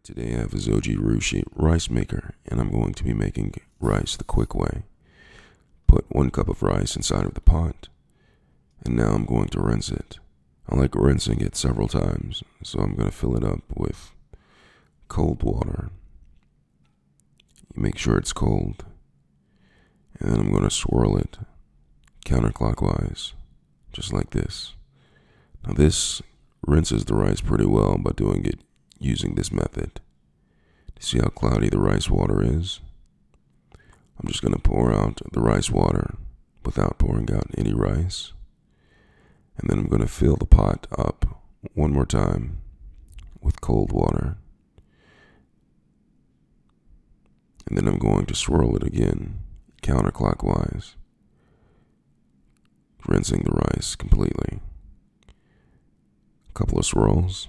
Today I have a Zojirushi rice maker, and I'm going to be making rice the quick way. Put 1 cup of rice inside of the pot, and now I'm going to rinse it. I like rinsing it several times, so I'm going to fill it up with cold water. You make sure it's cold, and then I'm going to swirl it counterclockwise, just like this. Now this rinses the rice pretty well by doing it using this method. See how cloudy the rice water is? I'm just going to pour out the rice water without pouring out any rice. And then I'm going to fill the pot up one more time with cold water. And then I'm going to swirl it again counterclockwise, rinsing the rice completely. A couple of swirls.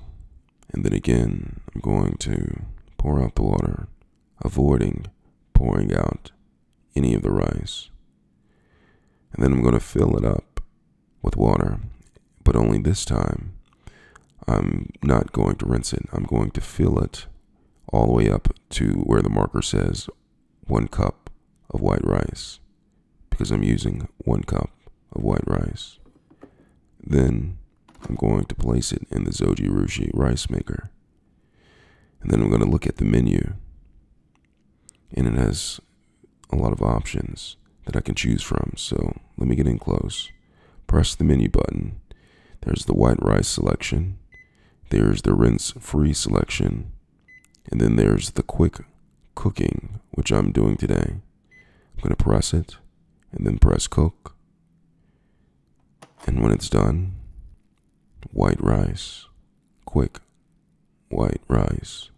And then again, I'm going to pour out the water, avoiding pouring out any of the rice. And then I'm going to fill it up with water, but only this time, I'm not going to rinse it. I'm going to fill it all the way up to where the marker says 1 cup of white rice, because I'm using 1 cup of white rice. Then I'm going to place it in the Zojirushi rice maker. And then I'm going to look at the menu. And it has a lot of options that I can choose from. So let me get in close. Press the menu button. There's the white rice selection. There's the rinse-free selection. And then there's the quick cooking, which I'm doing today. I'm going to press it and then press cook. And when it's done, white rice, quick white rice.